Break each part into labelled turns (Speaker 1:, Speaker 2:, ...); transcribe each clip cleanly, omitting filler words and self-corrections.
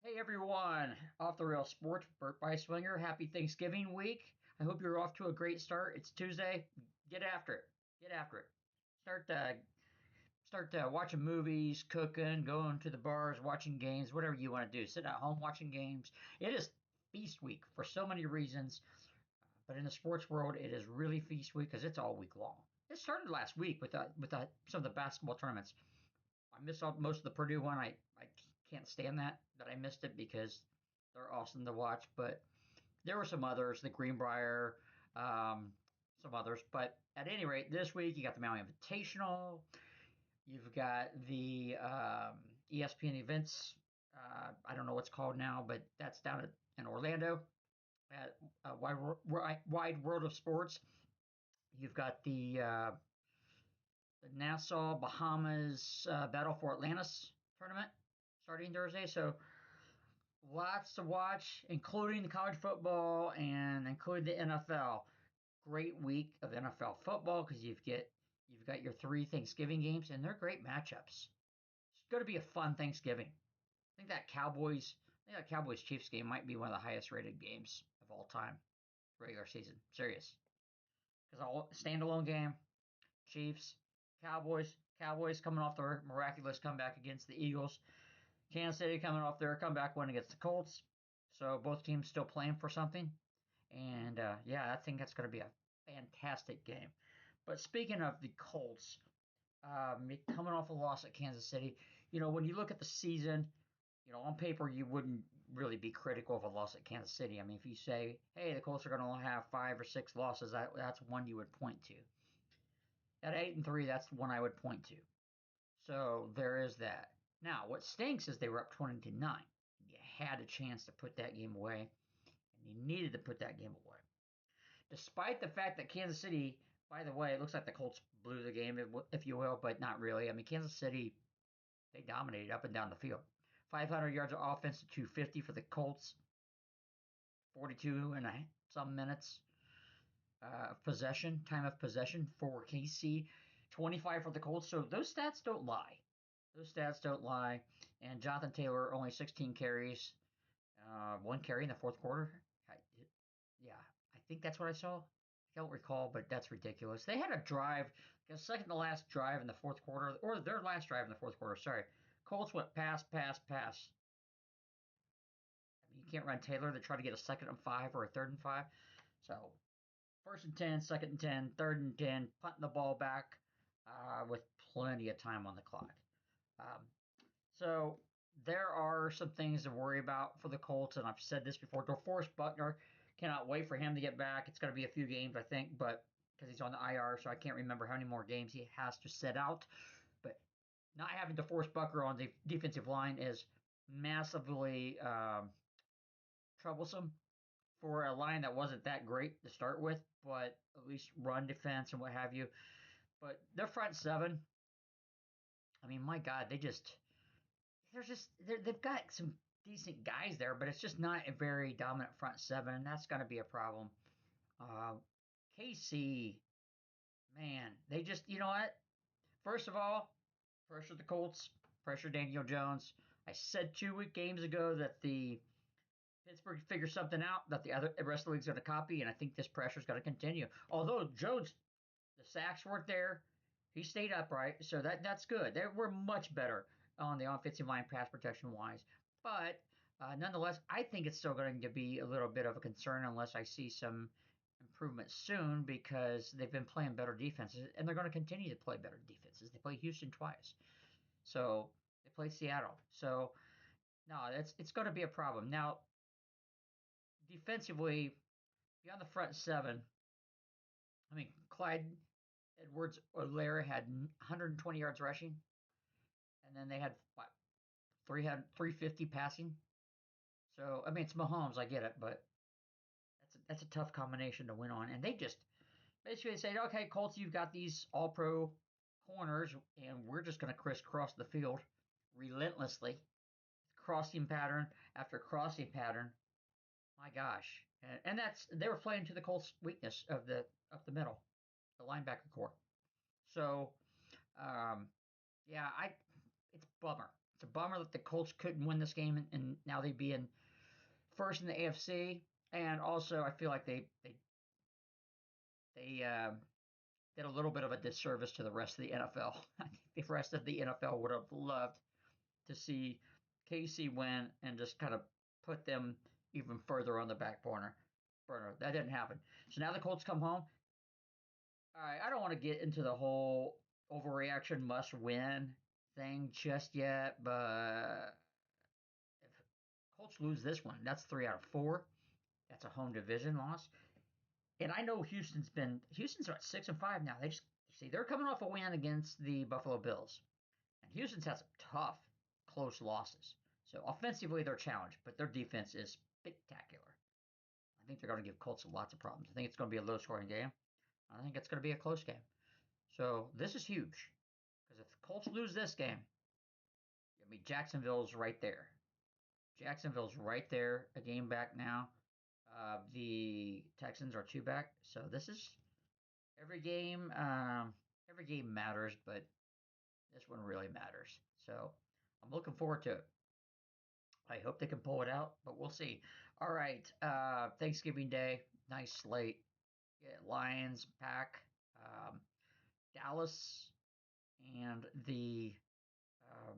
Speaker 1: Hey everyone, Off the Rail Sports, Bert Beiswanger. Happy Thanksgiving week. I hope you're off to a great start. It's Tuesday. Get after it. Get after it. Start watching movies, cooking, going to the bars, watching games, whatever you want to do. Sitting at home watching games. It is feast week for so many reasons, but in the sports world, it is really feast week because it's all week long. It started last week with some of the basketball tournaments. I missed most of the Purdue one. I can't stand that I missed it because they're awesome to watch. But there were some others, the Greenbrier, um, some others. But at any rate, this week you got the Maui Invitational. You've got the ESPN events. I don't know what's called now, but that's down in Orlando at Wide World of Sports. You've got the Nassau Bahamas Battle for Atlantis tournament starting Thursday. So lots to watch, including the college football and including the NFL. Great week of NFL football because you've got your three Thanksgiving games and they're great matchups. It's going to be a fun Thanksgiving. I think that Cowboys Chiefs game might be one of the highest rated games of all time, regular season. Serious, because all standalone game, Chiefs, Cowboys coming off their miraculous comeback against the Eagles. Kansas City coming off their comeback win against the Colts. So both teams still playing for something. And yeah, I think that's going to be a fantastic game. But speaking of the Colts, coming off a loss at Kansas City, when you look at the season, on paper, you wouldn't really be critical of a loss at Kansas City. I mean, if you say, hey, the Colts are going to only have 5 or 6 losses, that's one you would point to. At 8-3, that's the one I would point to. So there is that. Now, what stinks is they were up 20-9. You had a chance to put that game away, and you needed to put that game away. Despite the fact that Kansas City, by the way, it looks like the Colts blew the game, if you will, but not really. I mean, Kansas City, they dominated up and down the field. 500 yards of offense to 250 for the Colts, 42 and some minutes time of possession for KC, 25 for the Colts. So those stats don't lie. Those stats don't lie. And Jonathan Taylor only 16 carries, one carry in the fourth quarter. Yeah, I think that's what I saw. I don't recall, but that's ridiculous. They had a drive, a second to last drive in the fourth quarter, or their last drive in the fourth quarter. Sorry, Colts went pass, pass, pass. I mean, you can't run Taylor to try to get a 2nd and 5 or a 3rd and 5. So 1st and 10, 2nd and 10, 3rd and 10, punting the ball back with plenty of time on the clock. Um, so there are some things to worry about for the Colts, and I've said this before. DeForest Buckner, cannot wait for him to get back. It's going to be a few games, I think, but because he's on the IR, so I can't remember how many more games he has to sit out. But not having DeForest Buckner on the defensive line is massively troublesome for a line that wasn't that great to start with, but at least run defense and what have you. But their front seven, I mean, my God, they've got some decent guys there, but it's just not a very dominant front seven, and that's going to be a problem. Uh, KC, man, they just, you know what? First of all, pressure the Colts, pressure Daniel Jones. I said 2 games ago that the Pittsburgh figures something out that the rest of the league's going to copy, and I think this pressure is going to continue. Although Jones, the sacks weren't there, he stayed upright, so that's good. We're much better on the offensive line, pass protection wise, but nonetheless, I think it's still going to be a little bit of a concern unless I see some improvement soon because they've been playing better defenses, and they're going to continue to play better defenses. They play Houston twice, so they play Seattle. So no, it's going to be a problem now defensively, beyond the front seven, I mean, Clyde Edwards Olaire had 120 yards rushing, and then they had what, 350 passing. So, I mean, it's Mahomes, I get it, but that's a tough combination to win on. And they just basically said, okay, Colts, you've got these all pro corners, and we're just going to crisscross the field relentlessly, crossing pattern after crossing pattern. My gosh, and they were playing to the Colts' weakness of the middle, the linebacker core. So, um, yeah, it's a bummer. It's a bummer that the Colts couldn't win this game, and now they'd be in first in the AFC. And also, I feel like they did a little bit of a disservice to the rest of the NFL. I think the rest of the NFL would have loved to see KC win and just kind of put them even further on the back burner. That didn't happen. So now the Colts come home. All right, I don't want to get into the whole overreaction must win thing just yet, but if Colts lose this one, that's 3 out of 4. That's a home division loss. And I know Houston's at 6-5 now. They're coming off a win against the Buffalo Bills. And Houston's had some tough, close losses. So offensively, they're challenged, but their defense is spectacular. I think they're going to give Colts lots of problems. I think it's going to be a low-scoring game. I think it's going to be a close game. So this is huge. Because if the Colts lose this game, I mean, Jacksonville's right there. Jacksonville's right there, a game back now. The Texans are 2 back. So this is every game. Every game matters, but this one really matters. So I'm looking forward to it. I hope they can pull it out, but we'll see. All right. Thanksgiving Day, nice slate. Yeah, Lions, Pack, Dallas, and the um,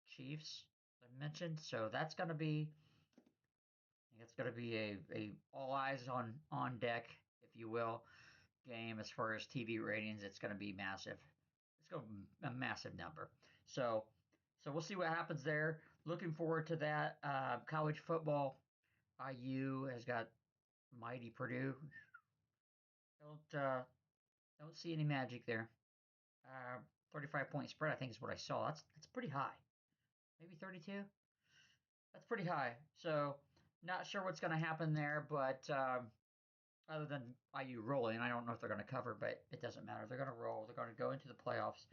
Speaker 1: Chiefs, I mentioned. So that's going to be, I think it's going to be a all eyes on deck, if you will, game as far as TV ratings. It's going to be massive. It's going to be a massive number. So we'll see what happens there. Looking forward to that. College football, IU has got mighty Purdue. Don't uh, don't see any magic there. 35-point spread, I think, is what I saw. That's pretty high. Maybe 32. That's pretty high. So not sure what's going to happen there, but other than IU rolling, I don't know if they're going to cover, but it doesn't matter. They're going to roll. They're going to go into the playoffs.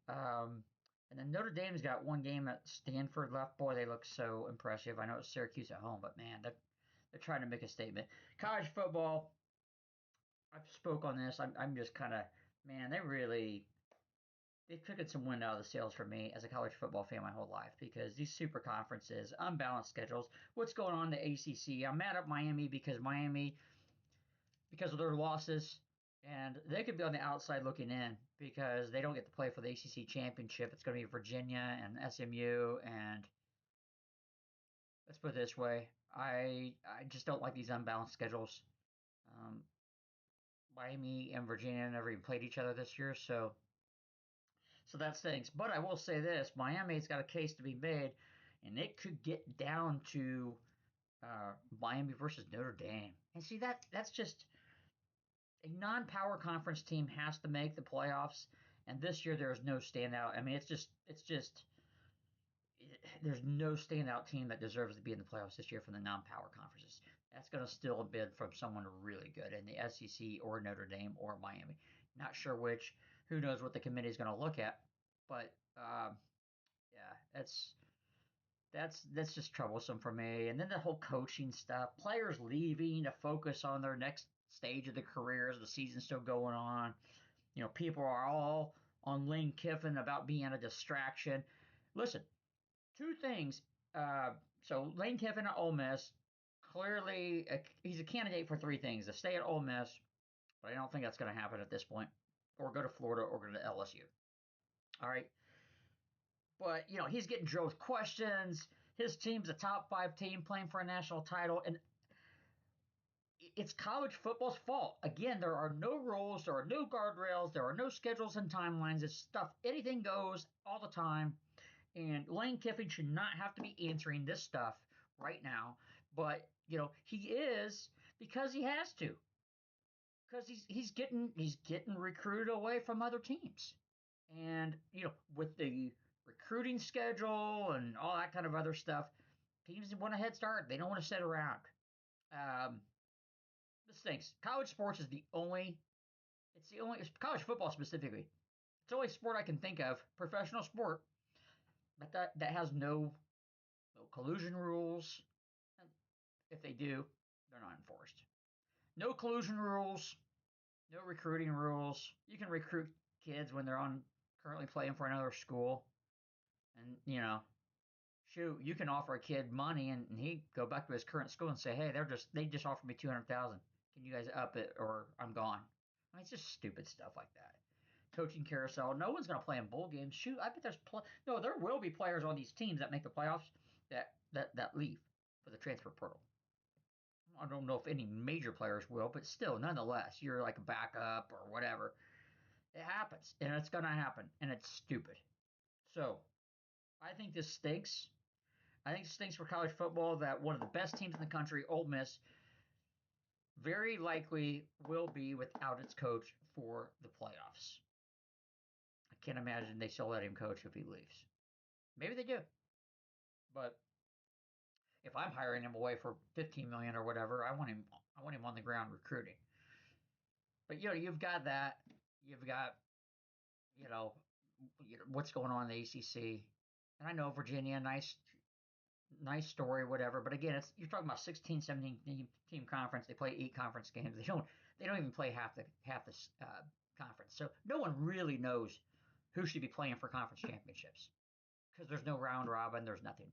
Speaker 1: Um, and then Notre Dame's got one game at Stanford left. Boy, they look so impressive. I know it's Syracuse at home, but man, they're trying to make a statement. College football, I've spoke on this. I'm just kind of, man, they took some wind out of the sails for me as a college football fan my whole life because these super conferences, unbalanced schedules, what's going on in the ACC? I'm mad at Miami because of their losses, and they could be on the outside looking in because they don't get to play for the ACC championship. It's going to be Virginia and SMU, and let's put it this way: I just don't like these unbalanced schedules. Um, Miami and Virginia never even played each other this year, so that stinks. But I will say this: Miami's got a case to be made, and it could get down to Miami versus Notre Dame. And see that's just a non-power conference team has to make the playoffs, and this year there is no standout. I mean, there's no standout team that deserves to be in the playoffs this year from the non-power conferences. That's going to still bid from someone really good in the SEC or Notre Dame or Miami. Not sure which. Who knows what the committee is going to look at? But yeah, that's just troublesome for me. And then the whole coaching stuff, players leaving to focus on their next stage of their careers, the season's still going on. People are all on Lane Kiffin about being a distraction. Listen, 2 things. So Lane Kiffin at Ole Miss, clearly he's a candidate for 3 things: to stay at Ole Miss, but I don't think that's going to happen at this point, or go to Florida or go to LSU. All right. But, he's getting drilled with questions. His team's a top 5 team playing for a national title. And it's college football's fault. Again, there are no rules. There are no guardrails. There are no schedules and timelines. It's stuff. Anything goes all the time. And Lane Kiffin should not have to be answering this stuff right now. But, he is because he has to. Because he's getting recruited away from other teams. And, with the recruiting schedule and all that kind of other stuff, teams want a head start. They don't want to sit around. Um, this stinks. College sports is college football specifically. It's the only sport I can think of, professional sport, but that has no collusion rules. And if they do, they're not enforced. No collusion rules, no recruiting rules. You can recruit kids when they're currently playing for another school. And, shoot, you can offer a kid money and he go back to his current school and say, hey, they just offered me 200,000. Can you guys up it or I'm gone? I mean, it's just stupid stuff like that. Coaching carousel. No one's going to play in bowl games. Shoot, I bet no. There will be players on these teams that make the playoffs that leave for the transfer portal. I don't know if any major players will, but still, nonetheless, you're like a backup or whatever. It happens, and it's going to happen, and it's stupid. So I think this stinks. I think it stinks for college football that one of the best teams in the country, Ole Miss, very likely will be without its coach for the playoffs. I can't imagine they still let him coach if he leaves. Maybe they do, but if I'm hiring him away for 15 million or whatever, I want him. I want him on the ground recruiting. But you've got that. You've got you know, what's going on in the ACC, and I know Virginia, nice story, whatever. But again, you're talking about 16, 17 team conference. They play 8 conference games. They don't even play half the conference. So no one really knows who should be playing for conference championships because there's no round robin. There's nothing.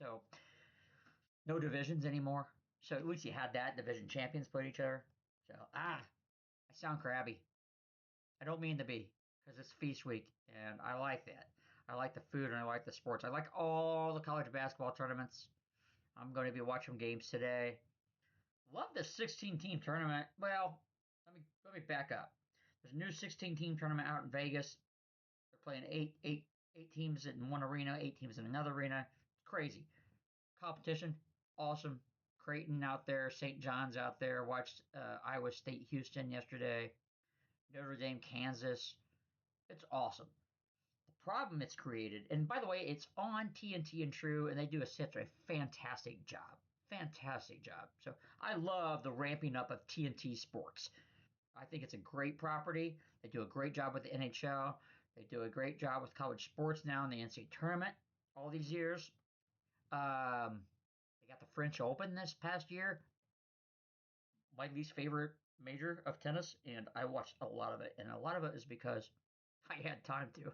Speaker 1: So no divisions anymore. So at least you had that division champions played each other. So I sound crabby. I don't mean to be because it's feast week and I like that. I like the food and I like the sports. I like all the college basketball tournaments. I'm going to be watching games today. Love the 16 team tournament. Well, let me back up. There's a new 16 team tournament out in Vegas. They're playing eight teams in one arena, 8 teams in another arena. It's crazy. Competition, awesome. Creighton out there, St. John's out there. Watched Iowa State, Houston yesterday. Notre Dame, Kansas. It's awesome. The problem it's created, and by the way, it's on TNT and True, and they do such a fantastic job. Fantastic job. So I love the ramping up of TNT Sports. I think it's a great property. They do a great job with the NHL. They do a great job with college sports now in the NCAA tournament all these years. They got the French Open this past year. My least favorite major of tennis, and I watched a lot of it. And a lot of it is because I had time to.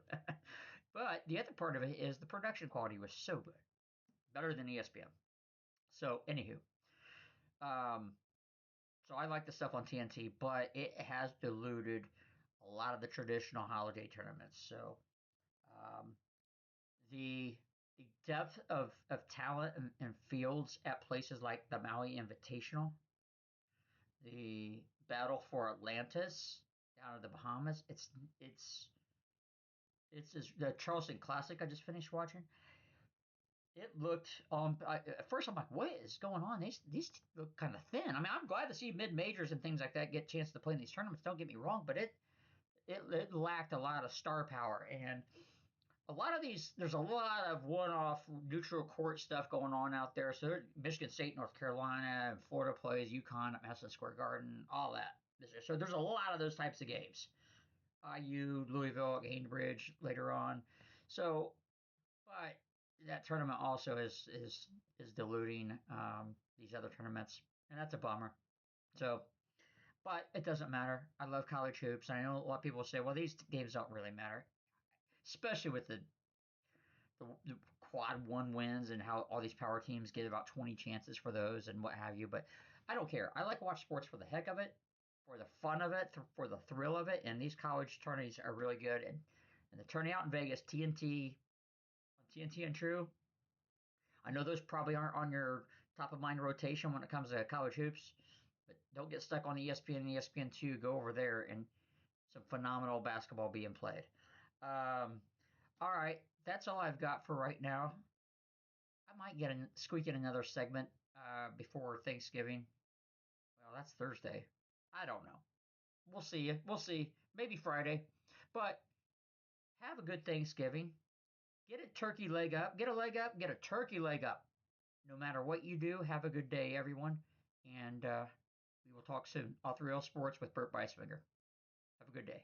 Speaker 1: But the other part of it is the production quality was so good, better than ESPN. So, anywho, um, so I like the stuff on TNT, but it has diluted a lot of the traditional holiday tournaments. So, um, the the depth of talent and fields at places like the Maui Invitational, the Battle for Atlantis down in the Bahamas, it's the Charleston Classic I just finished watching. It looked at first I'm like, what is going on? These look kind of thin. I mean, I'm glad to see mid majors and things like that get a chance to play in these tournaments. Don't get me wrong, but it lacked a lot of star power and a lot of these. There's a lot of one-off neutral court stuff going on out there. So Michigan State, North Carolina, Florida plays UConn at Madison Square Garden, all that. So there's a lot of those types of games. IU, Louisville, Cambridge later on. So, but that tournament also is diluting these other tournaments, and that's a bummer. So, but it doesn't matter. I love college hoops, and I know a lot of people say, well, these games don't really matter, especially with the quad one wins and how all these power teams get about 20 chances for those and what have you. But I don't care. I like to watch sports for the heck of it, for the fun of it, for the thrill of it. And these college tourneys are really good. And the tourney out in Vegas, TNT and True. I know those probably aren't on your top of mind rotation when it comes to college hoops, but don't get stuck on ESPN and ESPN2. Go over there and some phenomenal basketball being played. All right, that's all I've got for right now. I might squeak in another segment before Thanksgiving. Well, that's Thursday. I don't know. We'll see. We'll see. Maybe Friday. But have a good Thanksgiving. Get a turkey leg up. Get a leg up. Get a turkey leg up. No matter what you do, have a good day, everyone. And we will talk soon. Off the Rail Sports with Bert Beiswanger. Have a good day.